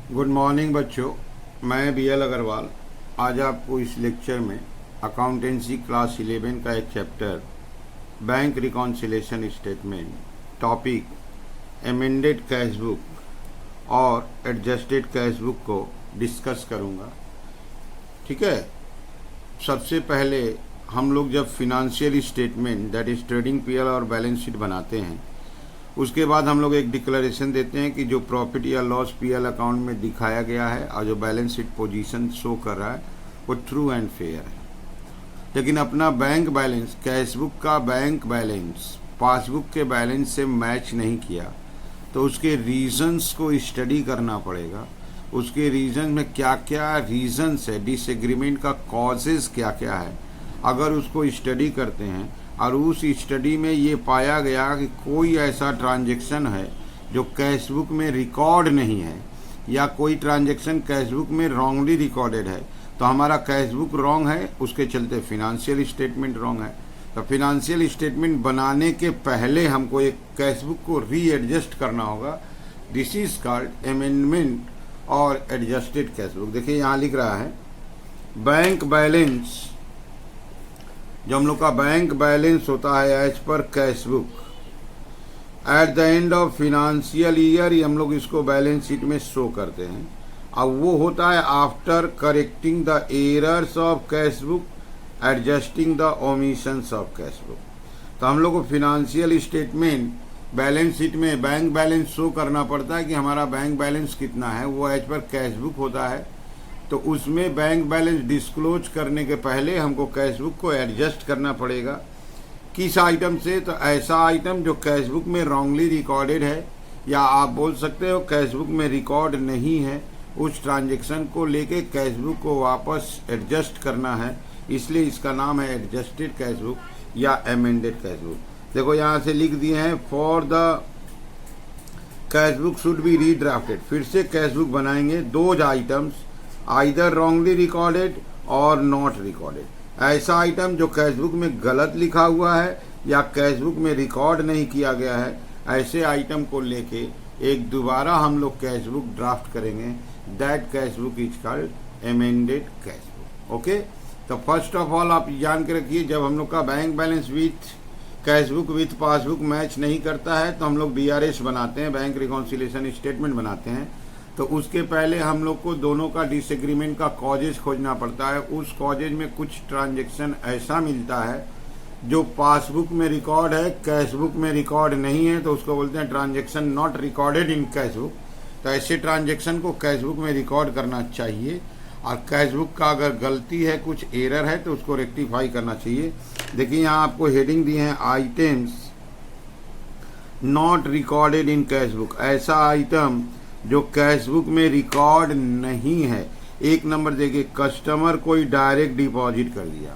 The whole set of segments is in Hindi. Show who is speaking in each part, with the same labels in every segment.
Speaker 1: गुड मॉर्निंग बच्चों, मैं बी एल अग्रवाल आज आपको इस लेक्चर में अकाउंटेंसी क्लास 11 का एक chapter bank reconciliation statement topic amended cash book और एडजस्टेड कैश बुक को डिस्कस करूंगा। ठीक है। सबसे पहले हम लोग जब financial statement that is trading PL और बैलेंस शीट बनाते हैं, उसके बाद हम लोग एक डिक्लेरेशन देते हैं कि जो प्रॉफिट या लॉस पीएल अकाउंट में दिखाया गया है और जो बैलेंस शीट पोजीशन शो कर रहा है वो ट्रू एंड फेयर है। लेकिन अपना बैंक बैलेंस, कैश बुक का बैंक बैलेंस पासबुक के बैलेंस से मैच नहीं किया तो उसके रीजंस को स्टडी करना पड़ेगा। उसके रीजन में क्या क्या रीजंस है, डिसएग्रीमेंट का कॉजेज क्या क्या है। अगर उसको स्टडी करते हैं और उस स्टडी में ये पाया गया कि कोई ऐसा ट्रांजैक्शन है जो कैश बुक में रिकॉर्ड नहीं है या कोई ट्रांजैक्शन कैश बुक में रॉन्गली रिकॉर्डेड है, तो हमारा कैश बुक रॉन्ग है, उसके चलते फिनेंशियल स्टेटमेंट रॉन्ग है। तो फिनेंशियल स्टेटमेंट बनाने के पहले हमको एक कैश बुक को रीएडजस्ट करना होगा। दिस इज कॉल्ड अमेंडमेंट और एडजस्टेड कैश बुक। देखिए यहाँ लिख रहा है बैंक बैलेंस, जो हम लोग का बैंक बैलेंस होता है as per cash book at the end of financial year, हम लोग इसको बैलेंस शीट में शो करते हैं। अब वो होता है after correcting the errors of cash book, adjusting the omissions of cash book. तो हम लोग को फिनेंशियल स्टेटमेंट बैलेंस शीट में बैंक बैलेंस शो करना पड़ता है कि हमारा बैंक बैलेंस कितना है, वो एज पर कैश बुक होता है। तो उसमें बैंक बैलेंस डिस्क्लोज करने के पहले हमको कैश बुक को एडजस्ट करना पड़ेगा। किस आइटम से? तो ऐसा आइटम जो कैश बुक में रॉन्गली रिकॉर्डेड है या आप बोल सकते हो कैश बुक में रिकॉर्ड नहीं है, उस ट्रांजैक्शन को लेके कैश बुक को वापस एडजस्ट करना है। इसलिए इसका नाम है एडजस्टेड कैश बुक या अमेंडेड कैश बुक। देखो यहाँ से लिख दिए हैं for the cash book should be redrafted. फिर से कैश बुक बनाएंगे, दो आइटम्स आइदर रॉन्गली रिकॉर्डेड और नॉट रिकॉर्डेड। ऐसा आइटम जो कैश बुक में गलत लिखा हुआ है या कैश बुक में रिकॉर्ड नहीं किया गया है, ऐसे आइटम को लेके एक दोबारा हम लोग कैश बुक ड्राफ्ट करेंगे। That cash book is called amended cash book. Okay. तो फर्स्ट ऑफ ऑल आप जान के रखिए, जब हम लोग का bank balance with cash book with passbook match नहीं करता है तो हम लोग BRS बनाते हैं, बैंक रिकॉन्सिलेशन स्टेटमेंट बनाते हैं। तो उसके पहले हम लोग को दोनों का डिसएग्रीमेंट का कॉजेज खोजना पड़ता है। उस कॉजेज में कुछ ट्रांजैक्शन ऐसा मिलता है जो पासबुक में रिकॉर्ड है, कैश बुक में रिकॉर्ड नहीं है, तो उसको बोलते हैं transaction not recorded in cash book. तो ऐसे ट्रांजैक्शन को कैश बुक में रिकॉर्ड करना चाहिए और कैश बुक का अगर गलती है, कुछ एरर है, तो उसको रेक्टिफाई करना चाहिए। देखिए यहाँ आपको हेडिंग दिए हैं items not recorded in cash book. ऐसा आइटम जो कैश बुक में रिकॉर्ड नहीं है। एक नंबर देखिए, कस्टमर कोई डायरेक्ट डिपॉजिट कर दिया,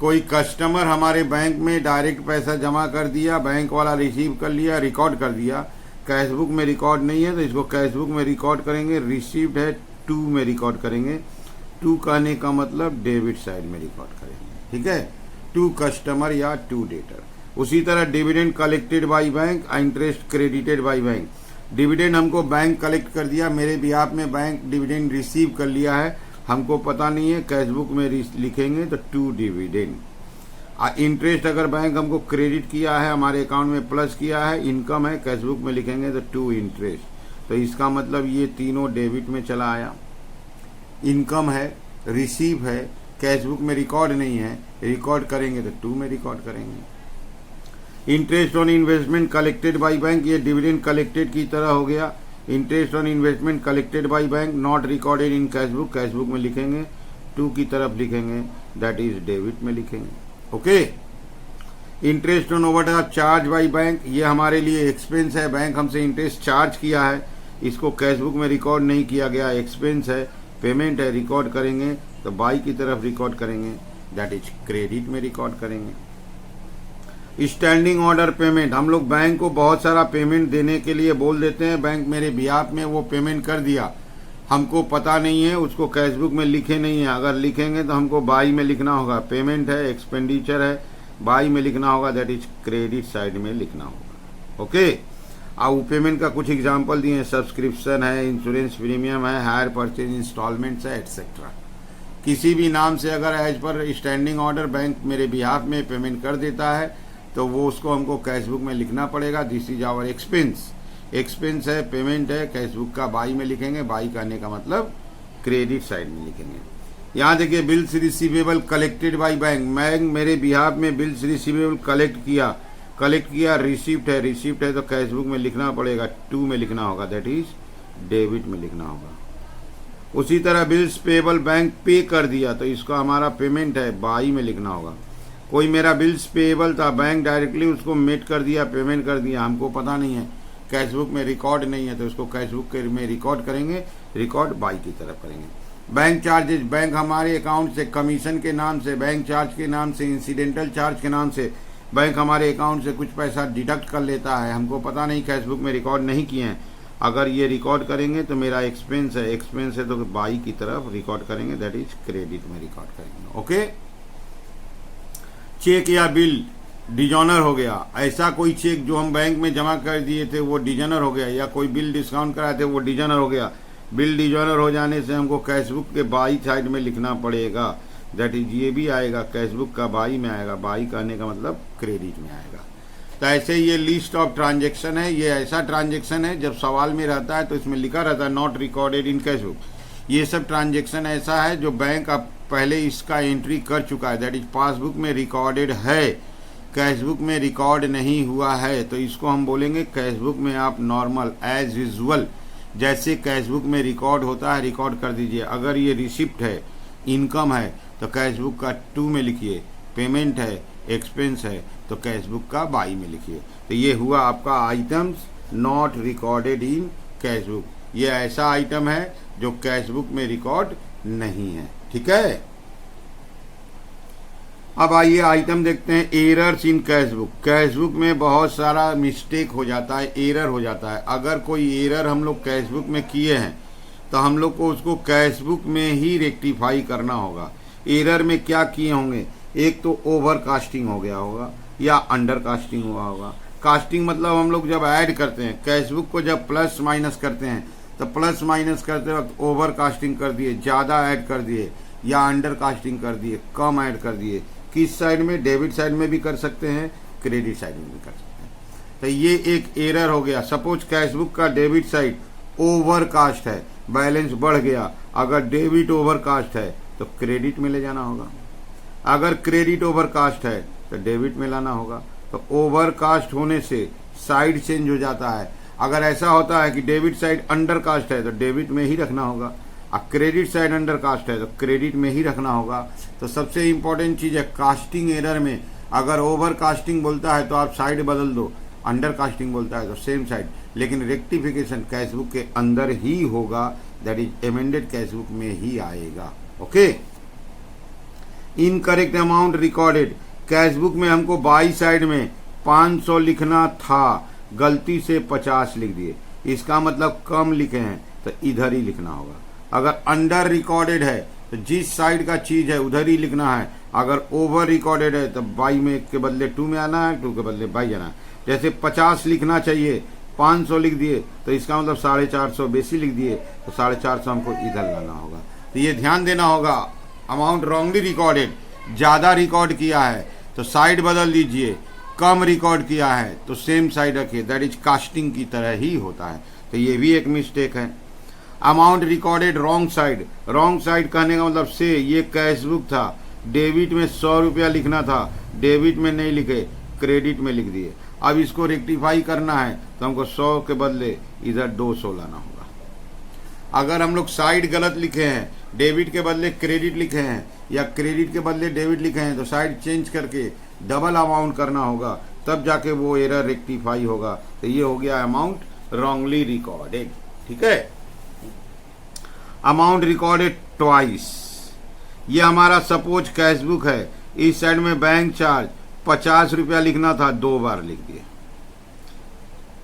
Speaker 1: कोई कस्टमर हमारे बैंक में डायरेक्ट पैसा जमा कर दिया, बैंक वाला रिसीव कर लिया, रिकॉर्ड कर दिया, कैश बुक में रिकॉर्ड नहीं है तो इसको कैश बुक में रिकॉर्ड करेंगे। रिसीव्ड है टू में रिकॉर्ड करेंगे। टू कहने का मतलब डेबिट साइड में रिकॉर्ड करेंगे। ठीक है, टू कस्टमर या टू डेटर। उसी तरह dividend collected by bank, interest credited by bank. Dividend हमको बैंक कलेक्ट कर दिया, मेरे बिहाफ में बैंक डिविडेंड रिसीव कर लिया है, हमको पता नहीं है, कैश बुक में लिखेंगे तो टू डिविडेंड। इंटरेस्ट अगर बैंक हमको क्रेडिट किया है, हमारे अकाउंट में प्लस किया है, इनकम है, कैश बुक में लिखेंगे तो टू इंटरेस्ट। तो इसका मतलब ये तीनों डेबिट में चला आया। इनकम है, रिसीव है, कैश बुक में रिकॉर्ड नहीं है, रिकॉर्ड करेंगे तो टू में रिकॉर्ड करेंगे। Interest on investment collected by bank, ये डिविडेंड कलेक्टेड की तरह हो गया। Interest on investment collected by bank not recorded in cash book, cash book में लिखेंगे, टू की तरफ लिखेंगे, दैट इज डेबिट में लिखेंगे। Okay. Interest on overdraft charge by bank, ये हमारे लिए एक्सपेंस है, बैंक हमसे इंटरेस्ट चार्ज किया है, इसको कैश बुक में रिकॉर्ड नहीं किया गया, एक्सपेंस है, पेमेंट है, रिकॉर्ड करेंगे तो बाई की तरफ रिकॉर्ड करेंगे, दैट इज क्रेडिट में रिकॉर्ड करेंगे। स्टैंडिंग ऑर्डर पेमेंट, हम लोग बैंक को बहुत सारा पेमेंट देने के लिए बोल देते हैं, बैंक मेरे बिहाफ में वो पेमेंट कर दिया, हमको पता नहीं है, उसको कैश बुक में लिखे नहीं है। अगर लिखेंगे तो हमको बाई में लिखना होगा, पेमेंट है, एक्सपेंडिचर है, बाई में लिखना होगा, दैट इज क्रेडिट साइड में लिखना होगा। ओके। अब पेमेंट का कुछ एग्जांपल दिए हैं, सब्सक्रिप्शन है, इंश्योरेंस प्रीमियम है, हायर परचेज इंस्टॉलमेंट्स है, एटसेट्रा। किसी भी नाम से अगर as per standing order bank मेरे बिहाफ में पेमेंट कर देता है तो वो उसको हमको कैशबुक में लिखना पड़ेगा। This is our expense. Expense है, पेमेंट है, कैशबुक का बाई में लिखेंगे। बाई करने का मतलब क्रेडिट साइड में लिखेंगे। यहाँ देखिए, bills receivable collected by bank. Bank मेरे बिहाफ में बिल्स रिसीवेबल कलेक्ट किया, रिसिप्ट है तो कैशबुक में लिखना पड़ेगा, टू में लिखना होगा, दैट इज डेबिट में लिखना होगा। उसी तरह बिल्स पेबल बैंक पे कर दिया तो इसको हमारा पेमेंट है, बाई में लिखना होगा। कोई मेरा बिल्स पेबल था, बैंक डायरेक्टली उसको मेट कर दिया, पेमेंट कर दिया, हमको पता नहीं है, कैशबुक में रिकॉर्ड नहीं है तो उसको कैशबुक में रिकॉर्ड करेंगे, रिकॉर्ड बाई की तरफ करेंगे। बैंक चार्जेस, बैंक हमारे अकाउंट से कमीशन के नाम से, बैंक चार्ज के नाम से, इंसिडेंटल चार्ज के नाम से बैंक हमारे अकाउंट से कुछ पैसा डिडक्ट कर लेता है, हमको पता नहीं, कैशबुक में रिकॉर्ड नहीं किए हैं। अगर ये रिकॉर्ड करेंगे तो मेरा एक्सपेंस है तो बाई की तरफ रिकॉर्ड करेंगे, दैट इज क्रेडिट में रिकॉर्ड करेंगे। ओके। चेक या बिल डिजॉनर हो गया, ऐसा कोई चेक जो हम बैंक में जमा कर दिए थे वो डिजॉनर हो गया, या कोई बिल डिस्काउंट कराए थे वो डिजॉनर हो गया। बिल डिजॉनर हो जाने से हमको कैशबुक के बाई साइड में लिखना पड़ेगा, दैट इज ये भी आएगा, कैशबुक का बाई में आएगा। बाई करने का मतलब क्रेडिट में आएगा। तो ऐसे ये लिस्ट ऑफ ट्रांजेक्शन है, ये ऐसा ट्रांजेक्शन है जब सवाल में रहता है तो इसमें लिखा रहता है नॉट रिकॉर्डेड इन कैशबुक। ये सब ट्रांजेक्शन ऐसा है जो बैंक अब पहले इसका एंट्री कर चुका है, दैट इज पासबुक में रिकॉर्डेड है, कैशबुक में रिकॉर्ड नहीं हुआ है, तो इसको हम बोलेंगे कैशबुक में आप नॉर्मल एज यूजुअल जैसे कैशबुक में रिकॉर्ड होता है रिकॉर्ड कर दीजिए। अगर ये रिसिप्ट है, इनकम है तो कैशबुक का टू में लिखिए, पेमेंट है, एक्सपेंस है तो कैशबुक का बाई में लिखिए। तो ये हुआ आपका items not recorded in cashbook. ये ऐसा आइटम है जो कैशबुक में रिकॉर्ड नहीं है, ठीक है। अब आइए आइटम देखते हैं, एरर्स इन कैशबुक। कैशबुक में बहुत सारा मिस्टेक हो जाता है, एरर हो जाता है। अगर कोई एरर हम लोग कैशबुक में किए हैं तो हम लोग को उसको कैशबुक में ही रेक्टिफाई करना होगा। एरर में क्या किए होंगे, एक तो ओवर कास्टिंग हो गया होगा या अंडर कास्टिंग हुआ होगा। कास्टिंग मतलब हम लोग जब ऐड करते हैं कैशबुक को, जब प्लस माइनस करते हैं तो प्लस माइनस करते वक्त ओवर कास्टिंग कर दिए, ज़्यादा ऐड कर दिए, या अंडर कास्टिंग कर दिए, कम ऐड कर दिए। किस साइड में, डेबिट साइड में भी कर सकते हैं, क्रेडिट साइड में भी कर सकते हैं। तो ये एक एरर हो गया। सपोज कैशबुक का डेबिट साइड ओवर कास्ट है, बैलेंस बढ़ गया, अगर डेबिट ओवर कास्ट है तो क्रेडिट में ले जाना होगा, अगर क्रेडिट ओवर कास्ट है तो डेबिट में लाना होगा। तो ओवर कास्ट होने से साइड चेंज हो जाता है। अगर ऐसा होता है कि डेबिट साइड अंडर कास्ट है तो डेबिट में ही रखना होगा, और क्रेडिट साइड अंडर कास्ट है तो क्रेडिट में ही रखना होगा। तो सबसे इंपॉर्टेंट चीज़ है कास्टिंग एरर में, अगर ओवर कास्टिंग बोलता है तो आप साइड बदल दो, अंडर कास्टिंग बोलता है तो सेम साइड, लेकिन रेक्टिफिकेशन कैशबुक के अंदर ही होगा, दैट इज एमेंडेड कैशबुक में ही आएगा। Okay. Incorrect amount recorded, cashbook में हमको बाई साइड में 500 लिखना था, गलती से 50 लिख दिए, इसका मतलब कम लिखे हैं तो इधर ही लिखना होगा। अगर अंडर रिकॉर्डेड है तो जिस साइड का चीज है उधर ही लिखना है, अगर ओवर रिकॉर्डेड है तो बाई में के बदले टू में आना है, टू के बदले बाई जाना है। जैसे 50 लिखना चाहिए, 500 लिख दिए तो इसका मतलब 450 बेसी लिख दिए तो 450 हमको इधर लाना होगा। तो ये ध्यान देना होगा, अमाउंट रॉन्गली रिकॉर्डेड, ज़्यादा रिकॉर्ड किया है तो साइड बदल दीजिए, कम रिकॉर्ड किया है तो सेम साइड रखिए, दैट इज कास्टिंग की तरह ही होता है। तो ये भी एक मिस्टेक है। Amount recorded wrong side, wrong side कहने का मतलब से ये कैशबुक था, डेबिट में 100 रुपया लिखना था, डेबिट में नहीं लिखे, क्रेडिट में लिख दिए। अब इसको रेक्टिफाई करना है तो हमको 100 के बदले इधर 200 लाना होगा। अगर हम लोग साइड गलत लिखे हैं, डेबिट के बदले क्रेडिट लिखे हैं या क्रेडिट के बदले डेबिट लिखे हैं तो साइड चेंज करके डबल अमाउंट करना होगा, तब जाके वो एरर रेक्टिफाई होगा। तो ये हो गया अमाउंट रॉन्गली रिकॉर्डेड, ठीक है। अमाउंट रिकॉर्डेड ट्वाइस, ये हमारा सपोज कैशबुक है, इस साइड में बैंक चार्ज 50 रुपया लिखना था, 2 बार लिख दिए।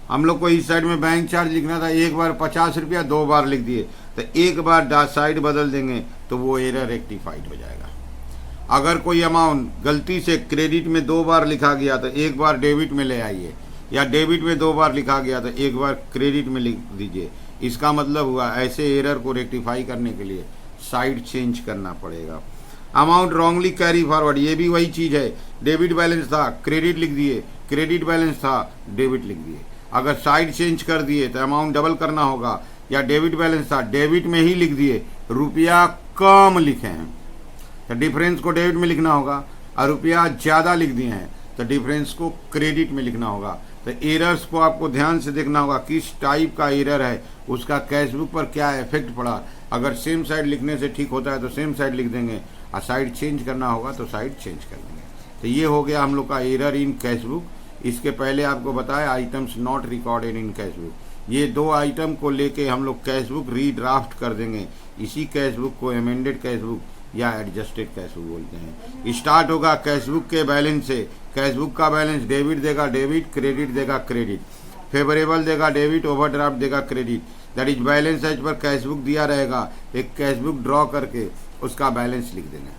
Speaker 1: हम लोग को इस साइड में बैंक चार्ज लिखना था, एक बार 50 रुपया 2 बार लिख दिए, तो एक बार साइड बदल देंगे तो वो एरर रेक्टिफाइड हो जाएगा। अगर कोई अमाउंट गलती से क्रेडिट में 2 बार लिखा गया तो एक बार डेबिट में ले आइए, या डेबिट में 2 बार लिखा गया तो एक बार क्रेडिट में लिख दीजिए। इसका मतलब हुआ ऐसे एरर को रेक्टिफाई करने के लिए साइड चेंज करना पड़ेगा। अमाउंट रॉन्गली कैरी फॉरवर्ड, ये भी वही चीज़ है, डेबिट बैलेंस था क्रेडिट लिख दिए, क्रेडिट बैलेंस था डेबिट लिख दिए। अगर साइड चेंज कर दिए तो अमाउंट डबल करना होगा, या डेबिट बैलेंस था डेबिट में ही लिख दिए, रुपया कम लिखे हैं तो डिफरेंस को डेबिट में लिखना होगा, और रुपया ज़्यादा लिख दिए हैं तो डिफरेंस को क्रेडिट में लिखना होगा। तो एरर्स को आपको ध्यान से देखना होगा, किस टाइप का एरर है, उसका कैशबुक पर क्या इफेक्ट पड़ा। अगर सेम साइड लिखने से ठीक होता है तो सेम साइड लिख देंगे, और साइड चेंज करना होगा तो साइड चेंज कर देंगे। तो ये हो गया हम लोग का एरर इन कैशबुक। इसके पहले आपको बताया items not recorded in cashbook, ये 2 आइटम को लेके हम लोग कैशबुक रीड्राफ्ट कर देंगे। इसी कैशबुक को अमेंडेड कैशबुक या एडजस्टेड कैशबुक बोलते हैं। स्टार्ट होगा कैशबुक के बैलेंस से, कैशबुक का बैलेंस डेबिट देगा डेबिट, क्रेडिट देगा क्रेडिट, फेवरेबल देगा डेबिट, ओवरड्राफ्ट देगा credit. That is balance as per cashbook दिया रहेगा, एक कैशबुक ड्रॉ करके उसका बैलेंस लिख देंगे।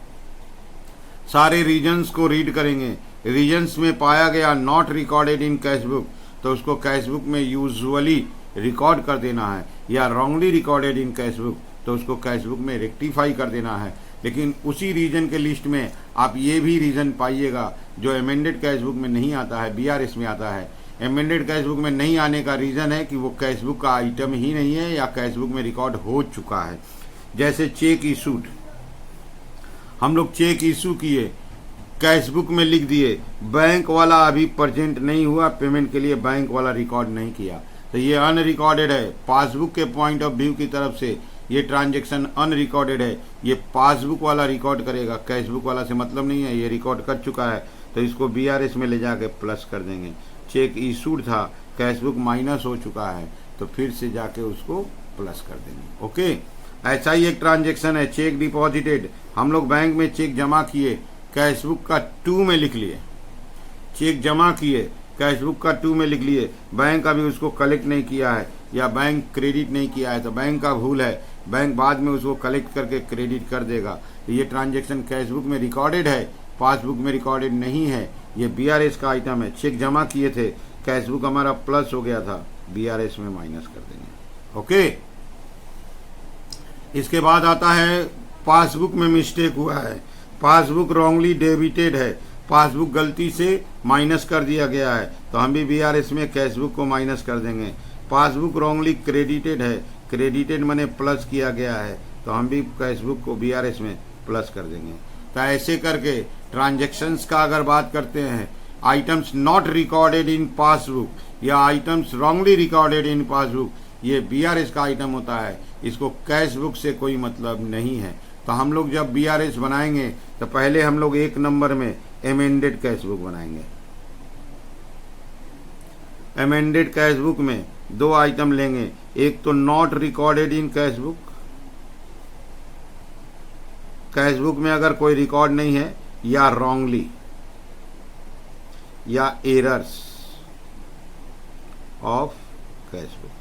Speaker 1: सारे रीजन्स को रीड करेंगे, रीजन्स में पाया गया नॉट रिकॉर्डेड इन कैशबुक तो उसको कैशबुक में यूजुअली रिकॉर्ड कर देना है, या रॉन्गली रिकॉर्डेड इन कैशबुक तो उसको कैशबुक में रेक्टिफाई कर देना है। लेकिन उसी रीजन के लिस्ट में आप ये भी रीजन पाइएगा जो अमेंडेड कैशबुक में नहीं आता है, बीआरएस में आता है। अमेंडेड कैशबुक में नहीं आने का रीज़न है कि वो कैशबुक का आइटम ही नहीं है या कैशबुक में रिकॉर्ड हो चुका है। जैसे चेक इशूड, हम लोग चेक इशू किए, कैशबुक में लिख दिए, बैंक वाला अभी प्रेजेंट नहीं हुआ, पेमेंट के लिए बैंक वाला रिकॉर्ड नहीं किया, तो ये अनरिकॉर्डेड है। पासबुक के पॉइंट ऑफ व्यू की तरफ से ये ट्रांजेक्शन अनरिकॉर्डेड है, ये पासबुक वाला रिकॉर्ड करेगा, कैशबुक वाला से मतलब नहीं है, ये रिकॉर्ड कर चुका है तो इसको बीआरएस में ले जाके प्लस कर देंगे। चेक इशूड था, कैशबुक माइनस हो चुका है तो फिर से जाके उसको प्लस कर देंगे। ओके, ऐसा ही एक ट्रांजेक्शन है चेक डिपॉजिटेड, हम लोग बैंक में चेक जमा किए, कैशबुक का 2 में लिख लिए, चेक जमा किए कैशबुक का 2 में लिख लिए, बैंक अभी उसको कलेक्ट नहीं किया है या बैंक क्रेडिट नहीं किया है तो बैंक का भूल है, बैंक बाद में उसको कलेक्ट करके क्रेडिट कर देगा। तो ये ट्रांजेक्शन कैशबुक में रिकॉर्डेड है, पासबुक में रिकॉर्डेड नहीं है, ये बीआरएस का आइटम है। चेक जमा किए थे, कैशबुक हमारा प्लस हो गया था, बीआरएस में माइनस कर देंगे। ओके, इसके बाद आता है पासबुक में मिस्टेक हुआ है, पासबुक रॉन्गली डेबिटेड है, पासबुक गलती से माइनस कर दिया गया है तो हम भी बीआरएस में कैशबुक को माइनस कर देंगे। पासबुक रॉन्गली क्रेडिटेड है, क्रेडिटेड माने प्लस किया गया है तो हम भी कैशबुक को बीआरएस में प्लस कर देंगे। तो ऐसे करके ट्रांजैक्शंस का अगर बात करते हैं, items not recorded in passbook या items wrongly recorded in passbook, ये बीआरएस का आइटम होता है, इसको कैशबुक से कोई मतलब नहीं है। तो हम लोग जब बीआरएस बनाएंगे तो पहले हम लोग 1 नंबर में अमेंडेड कैशबुक बनाएंगे। अमेंडेड कैशबुक में 2 आइटम लेंगे, एक तो not recorded in cashbook, cashbook में अगर कोई रिकॉर्ड नहीं है, या रॉन्गली या एरर्स ऑफ कैशबुक।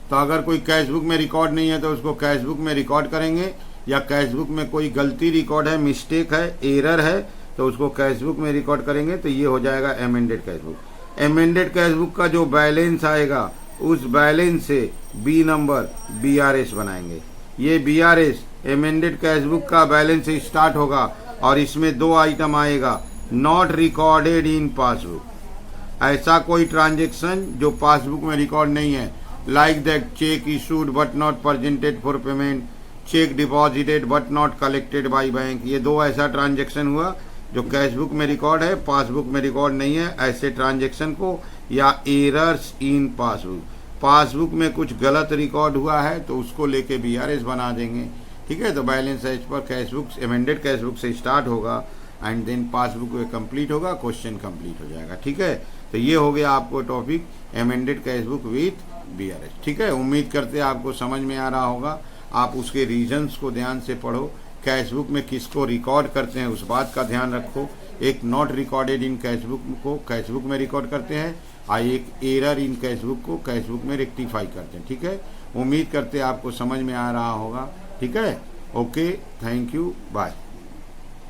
Speaker 1: तो अगर कोई कैशबुक में रिकॉर्ड नहीं है तो उसको कैशबुक में रिकॉर्ड करेंगे, या कैशबुक में कोई गलती रिकॉर्ड है, मिस्टेक है, एरर है तो उसको कैशबुक में रिकॉर्ड करेंगे तो ये हो जाएगा अमेंडेड कैशबुक। अमेंडेड कैशबुक का जो बैलेंस आएगा उस बैलेंस से बी नंबर बीआरएस बनाएंगे। ये बीआरएस अमेंडेड कैशबुक का बैलेंस से स्टार्ट होगा और इसमें 2 आइटम आएगा, नॉट रिकॉर्डेड इन पासबुक। ऐसा कोई ट्रांजेक्शन जो पासबुक में रिकॉर्ड नहीं है, like that check issued but not presented for payment, check deposited but not collected by bank, ये 2 ऐसा ट्रांजेक्शन हुआ जो कैशबुक में रिकॉर्ड है, पासबुक में रिकॉर्ड नहीं है, ऐसे ट्रांजेक्शन को, या एरर्स इन पासबुक, पासबुक में कुछ गलत रिकॉर्ड हुआ है तो उसको लेके बीआरएस बना देंगे। ठीक है, तो balance as per cashbook amended cashbook से स्टार्ट होगा एंड देन पासबुक में कंप्लीट होगा, क्वेश्चन कंप्लीट हो जाएगा। ठीक है, तो ये हो गया आपको topic amended cashbook with BRS. ठीक है, उम्मीद करते हैं आपको समझ में आ रहा होगा। आप उसके रीजन्स को ध्यान से पढ़ो, कैशबुक में किसको रिकॉर्ड करते हैं उस बात का ध्यान रखो। एक नॉट रिकॉर्डेड इन कैशबुक को कैशबुक में रिकॉर्ड करते हैं और एक एरर इन कैशबुक को कैशबुक में रेक्टिफाई करते हैं। ठीक है, उम्मीद करते हैं आपको समझ में आ रहा होगा। ठीक है, ओके, थैंक यू, बाय।